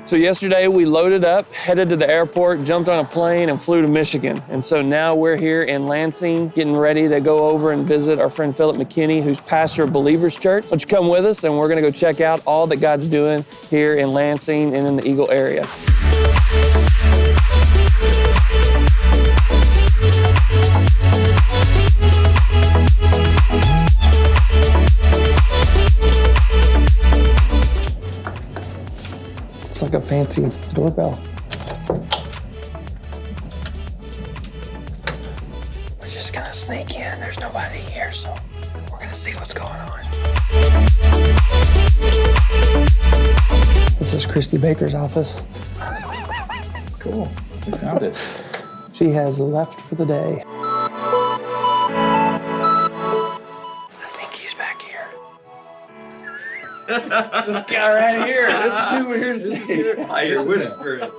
So yesterday we loaded up, headed to the airport, jumped on a plane and flew to Michigan. And so now we're here in Lansing, getting ready to go over and visit our friend Phillip McKinney, who's pastor of Believers Church. Why don't you come with us, and we're gonna go check out all that God's doing here in Lansing and in the Eagle area. It's like a fancy doorbell. We're just gonna sneak in. There's nobody here, so we're gonna see what's going on. This is Christy Baker's office. It's cool. We found it. She has left for the day. I think he's back here. This guy right here. This is who we're here to see. You're whispering.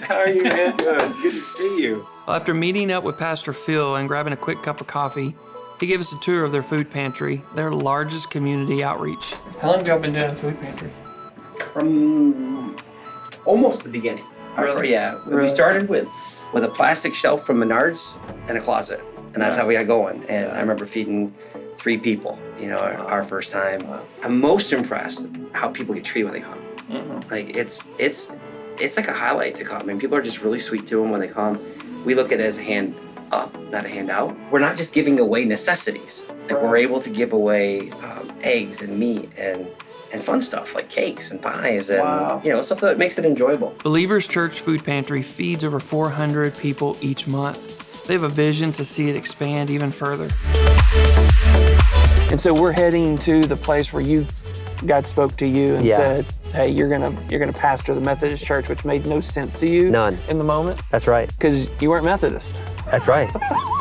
How are you, man? Good. Good to see you. Well, after meeting up with Pastor Phil and grabbing a quick cup of coffee, he gave us a tour of their food pantry, their largest community outreach. How long have y'all been doing a food pantry? From almost the beginning. Really? Yeah. Really? We started with a plastic shelf from Menards and a closet. And that's how we got going. And I remember feeding 3 people, our first time. Wow. I'm most impressed how people get treated when they come. Mm-hmm. Like it's like a highlight to come. I mean, people are just really sweet to them when they come. We look at it as a hand up, not a hand out. We're not just giving away necessities. Like we're able to give away eggs and meat and fun stuff like cakes and pies and Wow. stuff that makes it enjoyable. Believers Church Food Pantry feeds over 400 people each month. They have a vision to see it expand even further. And so we're heading to the place where God spoke to you and said, hey, you're gonna pastor the Methodist Church, which made no sense to you. None. In the moment. That's right. Because you weren't Methodist. That's right.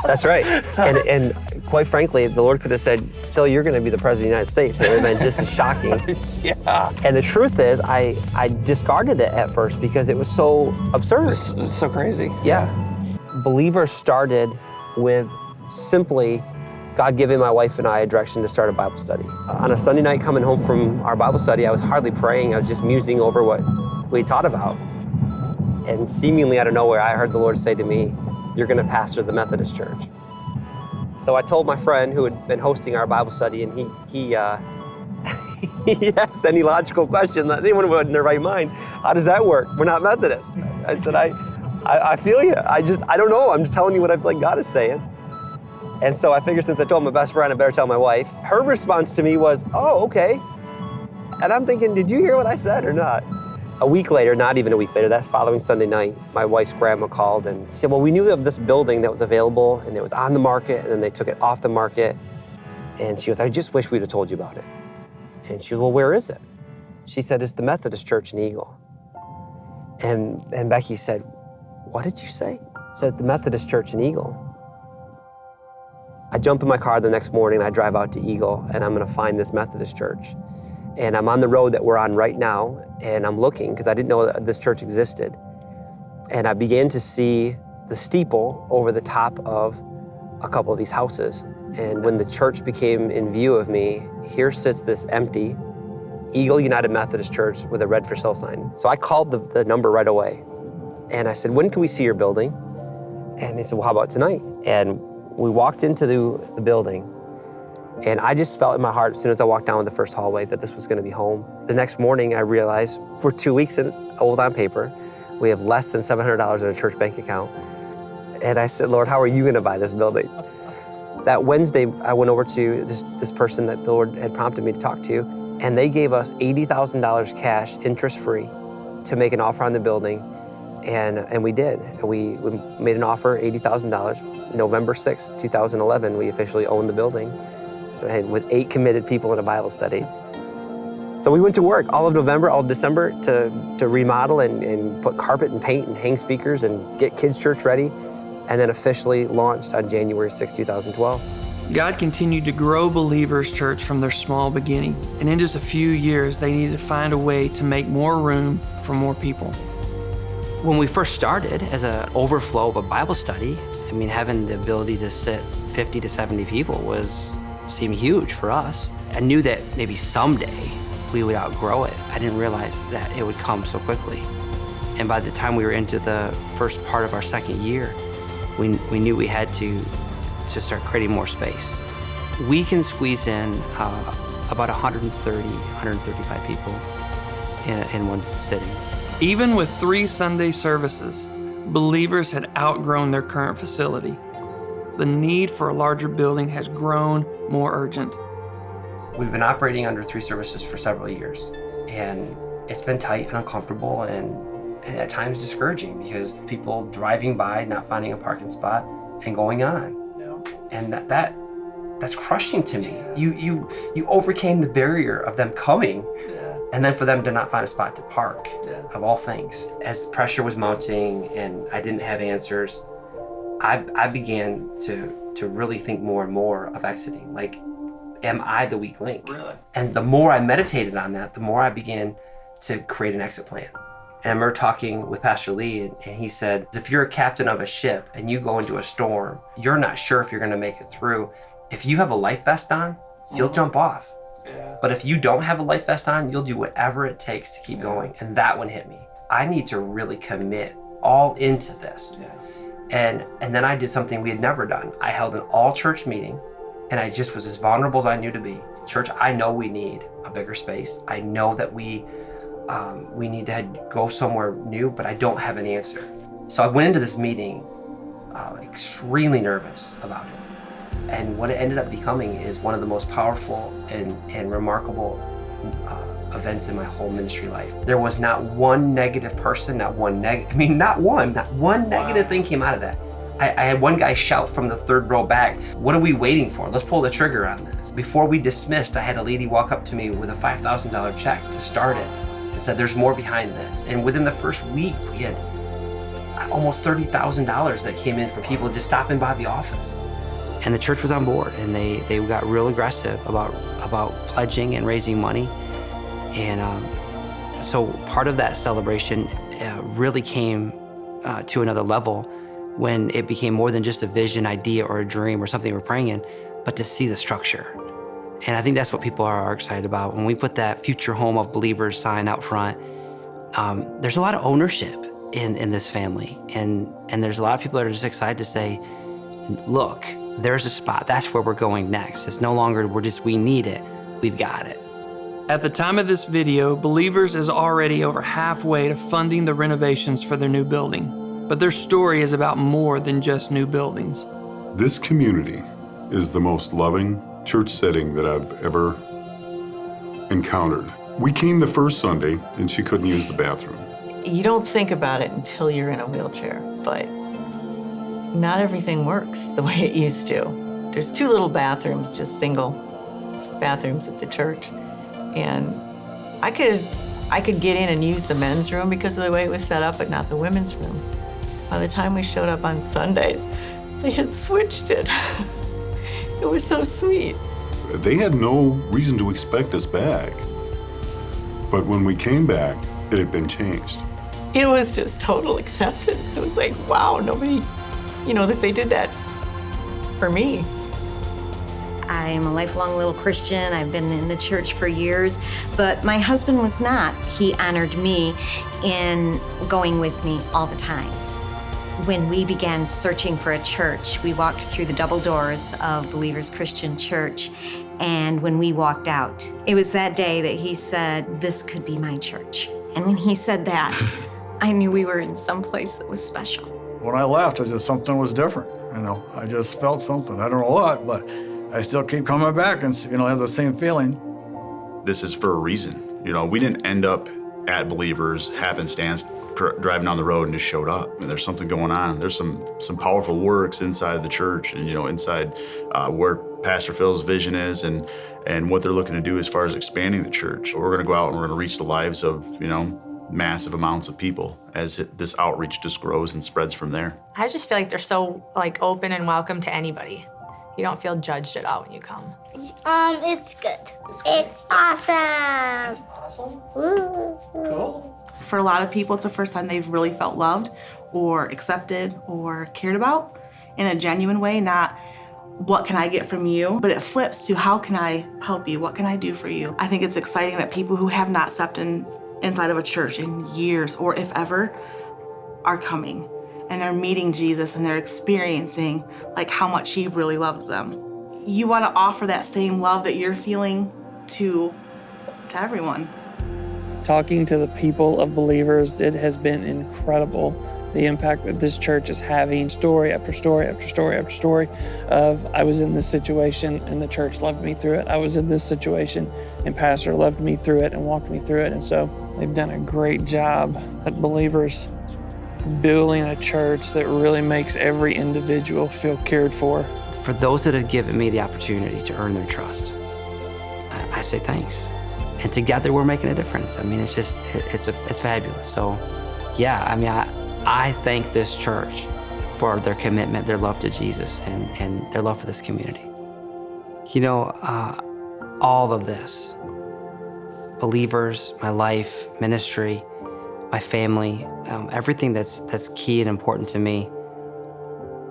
That's right. And quite frankly, the Lord could have said, Phil, you're going to be the President of the United States. And it would have been just as shocking. Yeah. And the truth is, I discarded it at first because it was so absurd. It's so crazy. Yeah. Believers started with simply God giving my wife and I a direction to start a Bible study. On a Sunday night coming home from our Bible study, I was hardly praying. I was just musing over what we taught about. And seemingly out of nowhere, I heard the Lord say to me, you're going to pastor the Methodist Church. So I told my friend who had been hosting our Bible study, and he asked any logical question that anyone would in their right mind, how does that work? We're not Methodist. I said, I feel you. I don't know. I'm just telling you what I feel like God is saying. And so I figured since I told my best friend, I better tell my wife. Her response to me was, oh, okay. And I'm thinking, did you hear what I said or not? A week later, not even a week later, that's following Sunday night, my wife's grandma called and she said, well, we knew of this building that was available and it was on the market and then they took it off the market. And she goes, I just wish we'd have told you about it. And she goes, well, where is it? She said, it's the Methodist Church in Eagle. And Becky said, what did you say? I said, the Methodist Church in Eagle. I jump in my car the next morning, I drive out to Eagle and I'm gonna find this Methodist church. And I'm on the road that we're on right now, and I'm looking because I didn't know that this church existed. And I began to see the steeple over the top of a couple of these houses. And when the church became in view of me, here sits this empty Eagle United Methodist Church with a red for sale sign. So I called the number right away. And I said, when can we see your building? And they said, well, how about tonight? And we walked into the building. And I just felt in my heart as soon as I walked down the first hallway that this was going to be home. The next morning, I realized we're 2 weeks old on paper. We have less than $700 in a church bank account. And I said, Lord, how are you going to buy this building? That Wednesday, I went over to this person that the Lord had prompted me to talk to, and they gave us $80,000 cash, interest-free, to make an offer on the building. And we did. We made an offer, $80,000. November 6th, 2011, we officially owned the building. And with 8 committed people in a Bible study. So we went to work all of November, all of December to remodel and put carpet and paint and hang speakers and get kids' church ready, and then officially launched on January 6, 2012. God continued to grow Believers Church from their small beginning, and in just a few years, they needed to find a way to make more room for more people. When we first started as an overflow of a Bible study, having the ability to sit 50 to 70 people seemed huge for us. I knew that maybe someday we would outgrow it. I didn't realize that it would come so quickly. And by the time we were into the first part of our second year, we knew we had to start creating more space. We can squeeze in about 135 people in one sitting. Even with 3 Sunday services, believers had outgrown their current facility. The need for a larger building has grown more urgent. We've been operating under 3 services for several years, and it's been tight and uncomfortable and at times discouraging because people driving by, not finding a parking spot and going on. And that's crushing to me. You overcame the barrier of them coming, and then for them to not find a spot to park, of all things. As pressure was mounting and I didn't have answers, I began to really think more and more of exiting. Like, am I the weak link? Really? And the more I meditated on that, the more I began to create an exit plan. And I remember talking with Pastor Lee, and he said, if you're a captain of a ship and you go into a storm, you're not sure if you're gonna make it through. If you have a life vest on, you'll jump off. Yeah. But if you don't have a life vest on, you'll do whatever it takes to keep going. And that one hit me. I need to really commit all into this. Yeah. And then I did something we had never done. I held an all church meeting, and I just was as vulnerable as I knew to be. Church, I know we need a bigger space. I know that we need to go somewhere new, but I don't have an answer. So I went into this meeting extremely nervous about it. And what it ended up becoming is one of the most powerful and remarkable events in my whole ministry life. There was not one negative person, not one negative thing came out of that. I had one guy shout from the third row back, "What are we waiting for? Let's pull the trigger on this." Before we dismissed, I had a lady walk up to me with a $5,000 check to start it and said, "There's more behind this." And within the first week, we had almost $30,000 that came in from people just stopping by the office. And the church was on board, and they got real aggressive about pledging and raising money. And so part of that celebration really came to another level when it became more than just a vision, idea, or a dream or something we're praying in, but to see the structure. And I think that's what people are excited about. When we put that Future Home of Believers sign out front, there's a lot of ownership in this family. And there's a lot of people that are just excited to say, look, there's a spot. That's where we're going next. It's no longer we need it. We've got it. At the time of this video, Believers is already over halfway to funding the renovations for their new building. But their story is about more than just new buildings. This community is the most loving church setting that I've ever encountered. We came the first Sunday and she couldn't use the bathroom. You don't think about it until you're in a wheelchair, but not everything works the way it used to. There's 2 little bathrooms, just single bathrooms at the church. And I could get in and use the men's room because of the way it was set up, but not the women's room. By the time we showed up on Sunday, they had switched it. It was so sweet. They had no reason to expect us back. But when we came back, it had been changed. It was just total acceptance. It was like, wow, nobody, that they did that for me. I'm a lifelong little Christian. I've been in the church for years, but my husband was not. He honored me in going with me all the time. When we began searching for a church, we walked through the double doors of Believers Christian Church, and when we walked out, it was that day that he said, "This could be my church." And when he said that, I knew we were in some place that was special. When I left, it just something was different. I just felt something. I don't know what, but I still keep coming back and have the same feeling. This is for a reason. We didn't end up at Believers happenstance, driving down the road and just showed up. And there's something going on. There's some powerful works inside of the church, and inside where Pastor Phil's vision is, and what they're looking to do as far as expanding the church. We're going to go out and we're going to reach the lives of massive amounts of people as this outreach just grows and spreads from there. I just feel like they're so open and welcome to anybody. You don't feel judged at all when you come. It's good. It's awesome. It's awesome? Cool. For a lot of people, it's the first time they've really felt loved or accepted or cared about in a genuine way, not what can I get from you, but it flips to how can I help you? What can I do for you? I think it's exciting that people who have not stepped in inside of a church in years, or if ever, are coming. And they're meeting Jesus and they're experiencing like how much he really loves them. You want to offer that same love that you're feeling to everyone. Talking to the people of Believers, it has been incredible. The impact that this church is having, story after story after story after story of I was in this situation and the church loved me through it. I was in this situation and pastor loved me through it and walked me through it. And so they've done a great job at Believers building a church that really makes every individual feel cared for. For those that have given me the opportunity to earn their trust, I say thanks. And together we're making a difference. I mean, it's just, it's fabulous. So yeah, I mean, I thank this church for their commitment, their love to Jesus, and their love for this community. You know, all of this, Believers, my life, ministry, my family, everything that's key and important to me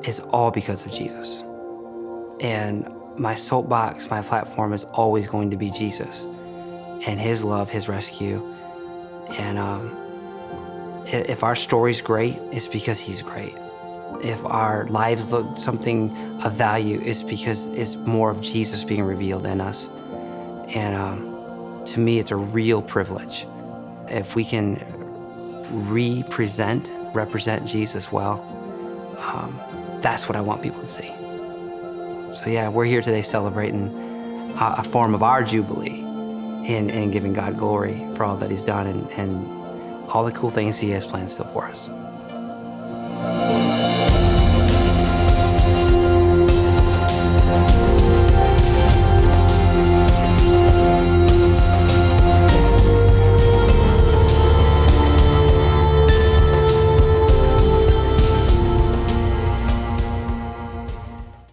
is all because of Jesus. And my soapbox, my platform is always going to be Jesus and his love, his rescue. And if our story's great, it's because he's great. If our lives look something of value, it's because it's more of Jesus being revealed in us. And to me, it's a real privilege. If we can represent Jesus well, that's what I want people to see. So yeah, we're here today celebrating a form of our Jubilee and giving God glory for all that he's done and all the cool things he has planned still for us.